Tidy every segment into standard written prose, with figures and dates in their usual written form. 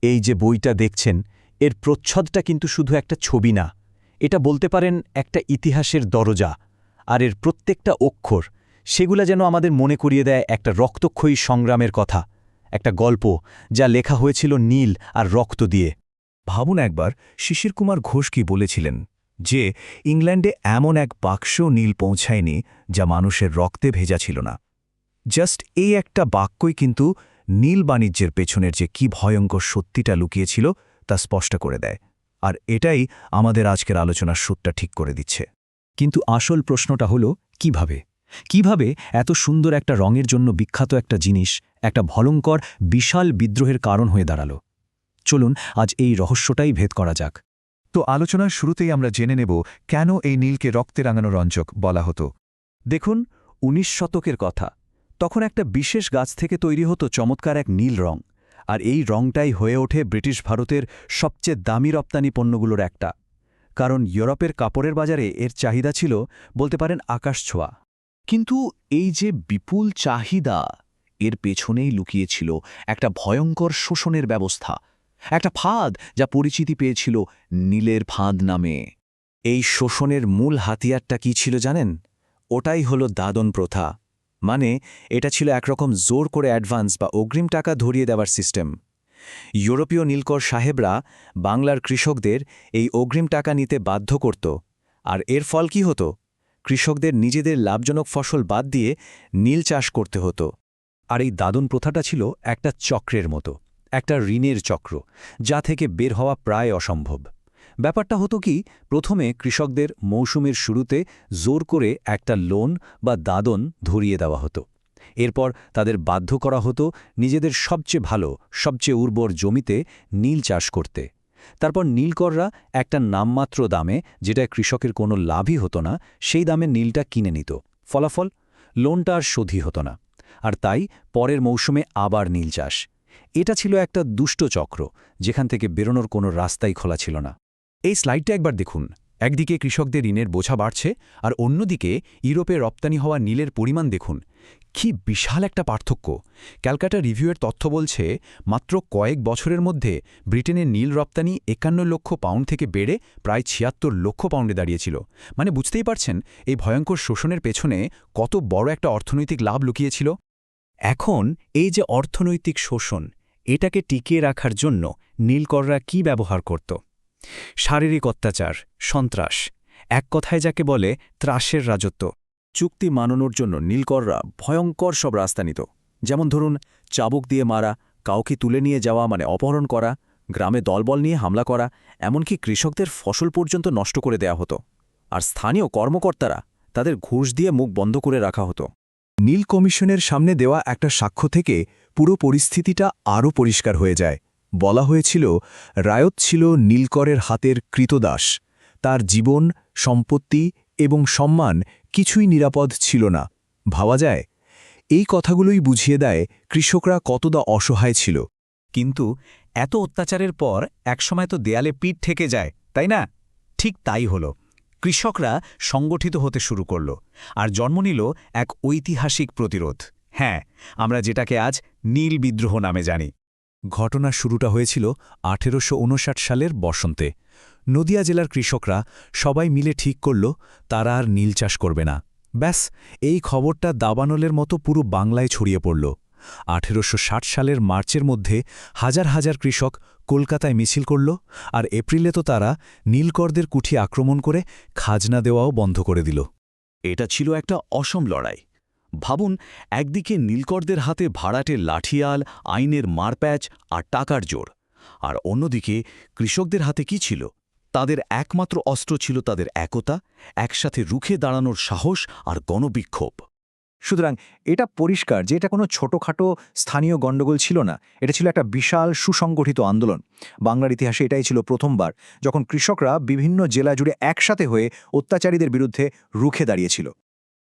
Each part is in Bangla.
এই যে বইটা দেখছেন এর প্রচ্ছদটা কিন্তু শুধু একটা ছবি না, এটা বলতে পারেন একটা ইতিহাসের দরজা। আর এর প্রত্যেকটা অক্ষর সেগুলা যেন আমাদের মনে করিয়ে দেয় একটা রক্তক্ষয়ী সংগ্রামের কথা, একটা গল্প যা লেখা হয়েছিল নীল আর রক্ত দিয়ে। ভাবুন একবার শিশির কুমার ঘোষ কি বলেছিলেন, যে ইংল্যান্ডে এমন এক বাক্স নীল পৌঁছায়নি যা মানুষের রক্তে ভেজা ছিল না। জাস্ট এই একটা বাক্যই কিন্তু নীল বাণিজ্যের পেছনের যে কি ভয়ঙ্কর সত্যিটা লুকিয়েছিল তা স্পষ্ট করে দেয়। আর এটাই আমাদের আজকের আলোচনার সুরটা ঠিক করে দিচ্ছে। কিন্তু আসল প্রশ্নটা হলো কিভাবে এত সুন্দর একটা রঙের জন্য বিখ্যাত একটা জিনিস একটা ভয়ঙ্কর বিশাল বিদ্রোহের কারণ হয়ে দাঁড়ালো। চলুন আজ এই রহস্যটাই ভেদ করা যাক। তো আলোচনার শুরুতেই আমরা জেনে নেব কেন এই নীলকে রক্তে রাঙানো রঞ্জক বলা হতো। দেখুন, ১৯ শতকের কথা। তখন একটা বিশেষ গাছ থেকে তৈরি হতো চমৎকার এক নীল রং, আর এই রংটাই হয়ে ওঠে ব্রিটিশ ভারতের সবচেয়ে দামি রপ্তানি পণ্যগুলোর একটা। কারণ ইউরোপের কাপড়ের বাজারে এর চাহিদা ছিল বলতে পারেন আকাশছোঁয়া। কিন্তু এই যে বিপুল চাহিদা, এর পেছনেই লুকিয়েছিল একটা ভয়ঙ্কর শোষণের ব্যবস্থা, একটা ফাঁদ যা পরিচিতি পেয়েছিল নীলের ফাঁদ নামে। এই শোষণের মূল হাতিয়ারটা কি ছিল জানেন? ওটাই হলো দাদন প্রথা। মানে এটা ছিল একরকম জোর করে অ্যাডভান্স বা অগ্রিম টাকা ধরিয়ে দেওয়ার সিস্টেম। ইউরোপীয় নীলকর সাহেবরা বাংলার কৃষকদের এই অগ্রিম টাকা নিতে বাধ্য করত। আর এর ফল কি হতো? কৃষকদের নিজেদের লাভজনক ফসল বাদ দিয়ে নীল চাষ করতে হতো। আর এই দাদন প্রথাটা ছিল একটা চক্রের মতো, একটা ঋণের চক্র, যা থেকে বের হওয়া প্রায় অসম্ভব। ব্যাপারটা হতো কি, প্রথমে কৃষকদের মৌসুমের শুরুতে জোর করে একটা লোন বা দাদন ধরিয়ে দেওয়া হতো। এরপর তাদের বাধ্য করা হতো নিজেদের সবচেয়ে ভালো, সবচেয়ে উর্বর জমিতে নীল চাষ করতে। তারপর নীলকররা একটা নামমাত্র দামে, যেটা কৃষকের কোনো লাভই হতো না, সেই দামে নীলটা কিনে নিত। ফলাফল, লোনটা আর শোধই হতো না। আর তাই পরের মৌসুমে আবার নীল চাষ। এটা ছিল একটা দুষ্ট চক্র, যেখান থেকে বেরোনোর কোনো রাস্তাই খোলা ছিল না। এই স্লাইডটা একবার দেখুন। একদিকে কৃষকদের ঋণের বোঝা বাড়ছে, আর অন্যদিকে ইউরোপে রপ্তানি হওয়া নীলের পরিমাণ দেখুন। কি বিশাল একটা পার্থক্য! ক্যালকাটা রিভিউয়ের তথ্য বলছে, মাত্র কয়েক বছরের মধ্যে ব্রিটেনের নীল রপ্তানি ৫১ লক্ষ পাউন্ড থেকে বেড়ে প্রায় ৭৬ লক্ষ পাউন্ডে দাঁড়িয়েছিল। মানে বুঝতেই পারছেন এই ভয়ঙ্কর শোষণের পেছনে কত বড় একটা অর্থনৈতিক লাভ লুকিয়েছিল। এখন এই যে অর্থনৈতিক শোষণ, এটাকে টিকিয়ে রাখার জন্য নীলকররা কি ব্যবহার করত? শারীরিক অত্যাচার, সন্ত্রাস, এক কথায় যাকে বলে ত্রাসের রাজত্ব। চুক্তি মানানোর জন্য নীলকররা ভয়ঙ্কর সব রাস্তা নিত। যেমন ধরুন, চাবুক দিয়ে মারা, কাউকে তুলে নিয়ে যাওয়া মানে অপহরণ করা, গ্রামে দলবল নিয়ে হামলা করা, এমনকি কৃষকদের ফসল পর্যন্ত নষ্ট করে দেয়া হতো। আর স্থানীয় কর্মকর্তারা তাদের ঘুষ দিয়ে মুখ বন্ধ করে রাখা হতো। নীল কমিশনের সামনে দেওয়া একটা সাক্ষ্য থেকে পুরো পরিস্থিতিটা আরও পরিষ্কার হয়ে যায়। বলা হয়েছিল, রায়ত ছিল নীলকরের হাতের কৃতদাস। তার জীবন, সম্পত্তি এবং সম্মান কিছুই নিরাপদ ছিল না। ভাবা যায়, এই কথাগুলোই বুঝিয়ে দেয় কৃষকরা কতটা অসহায় ছিল। কিন্তু এত অত্যাচারের পর একসময় তো দেয়ালে পিঠ ঠেকে যায়, তাই না? ঠিক তাই হলো। কৃষকরা সংগঠিত হতে শুরু করল, আর জন্ম নিল এক ঐতিহাসিক প্রতিরোধ। হ্যাঁ, আমরা যেটাকে আজ নীল বিদ্রোহ নামে জানি। ঘটনার শুরুটা হয়েছিল ১৮৫৯ সালের বসন্তে। নদিয়া জেলার কৃষকরা সবাই মিলে ঠিক করল তারা আর নীল চাষ করবে না। ব্যাস, এই খবরটা দাবানলের মতো পুরো বাংলায় ছড়িয়ে পড়ল। ১৮৬০ সালের মার্চের মধ্যে হাজার হাজার কৃষক কলকাতায় মিছিল করল, আর এপ্রিলে তো তারা নীলকরদের কুঠি আক্রমণ করে খাজনা দেওয়াও বন্ধ করে দিল। এটা ছিল একটা অসম লড়াই। ভাবুন, একদিকে নীলকরদের হাতে ভাড়াটে লাঠিয়াল, আইনের মারপ্যাচ আর টাকার জোর, আর অন্যদিকে কৃষকদের হাতে কি ছিল? তাদের একমাত্র অস্ত্র ছিল তাদের একতা, একসাথে রুখে দাঁড়ানোর সাহস আর গণবিক্ষোভ। সুতরাং এটা পরিষ্কার যে এটা কোনো ছোটোখাটো স্থানীয় গণ্ডগোল ছিল না, এটা ছিল একটা বিশাল সুসংগঠিত আন্দোলন। বাংলার ইতিহাসে এটাই ছিল প্রথমবার যখন কৃষকরা বিভিন্ন জেলা জুড়ে একসাথে হয়ে অত্যাচারীদের বিরুদ্ধে রুখে দাঁড়িয়েছিল।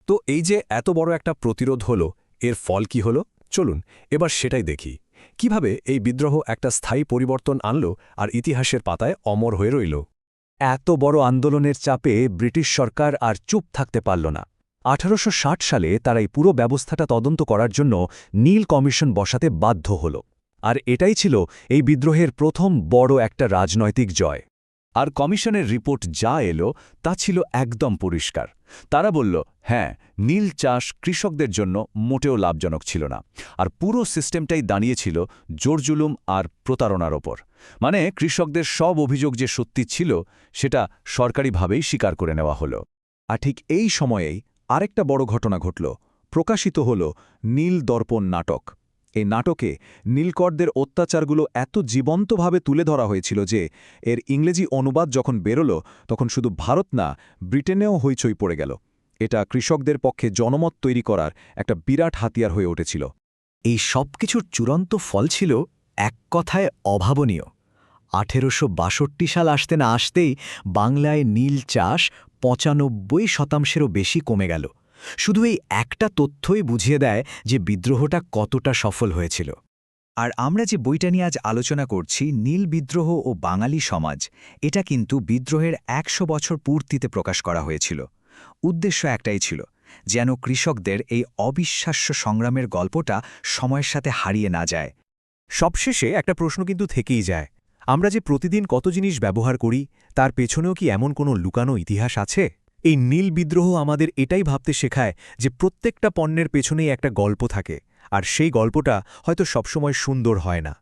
তো এই যে এত বড় একটা প্রতিরোধ হলো, এর ফল কি হলো? চলুন এবার সেটাই দেখি। কিভাবে এই বিদ্রোহ একটা স্থায়ী পরিবর্তন আনল আর ইতিহাসের পাতায় অমর হয়ে রইল। এত বড় আন্দোলনের চাপে ব্রিটিশ সরকার আর চুপ থাকতে পারল না। ১৮৬০ সালে তারা এই পুরো ব্যবস্থাটা তদন্ত করার জন্য নীল কমিশন বসাতে বাধ্য হল। আর এটাই ছিল এই বিদ্রোহের প্রথম বড় একটা রাজনৈতিক জয়। আর কমিশনের রিপোর্ট যা এলো তা ছিল একদম পরিষ্কার। তারা বলল, হ্যাঁ, নীল চাষ কৃষকদের জন্য মোটেও লাভজনক ছিল না, আর পুরো সিস্টেমটাই দাঁড়িয়েছিল জোরজুলুম আর প্রতারণার ওপর। মানে কৃষকদের সব অভিযোগ যে সত্যি ছিল সেটা সরকারিভাবেই স্বীকার করে নেওয়া হলো। আর ঠিক এই সময়েই আরেকটা বড় ঘটনা ঘটল। প্রকাশিত হল নীল দর্পণ নাটক। এই নাটকে নীলকরদের অত্যাচারগুলো এত জীবন্তভাবে তুলে ধরা হয়েছিল যে এর ইংরেজি অনুবাদ যখন বেরোল তখন শুধু ভারত না, ব্রিটেনেও হইচই পড়ে গেল। এটা কৃষকদের পক্ষে জনমত তৈরি করার একটা বিরাট হাতিয়ার হয়ে উঠেছিল। এই সব কিছুর চূড়ান্ত ফল ছিল এক কথায় অভাবনীয়। ১৮৬২ সাল আসতে না আসতেই বাংলায় নীল চাষ ৯৫% বেশি কমে গেল। শুধু এই একটা তথ্যই বুঝিয়ে দেয় যে বিদ্রোহটা কতটা সফল হয়েছিল। আর আমরা যে বইটা নিয়ে আজ আলোচনা করছি, নীল বিদ্রোহ ও বাঙালি সমাজ, এটা কিন্তু বিদ্রোহের ১০০ বছর পূর্তিতে প্রকাশ করা হয়েছিল। উদ্দেশ্য একটাই ছিল, যেন কৃষকদের এই অবিশ্বাস্য সংগ্রামের গল্পটা সময়ের সাথে হারিয়ে না যায়। সবশেষে একটা প্রশ্ন কিন্তু থেকেই যায়, আমরা যে প্রতিদিন কত জিনিস ব্যবহার করি তার পেছনেও কি এমন কোনো লুকানো ইতিহাস আছে? এই নীল বিদ্রোহ আমাদের এটাই ভাবতে শেখায় যে প্রত্যেকটা পণ্যের পেছনেই একটা গল্প থাকে, আর সেই গল্পটা হয়তো সবসময় সুন্দর হয় না।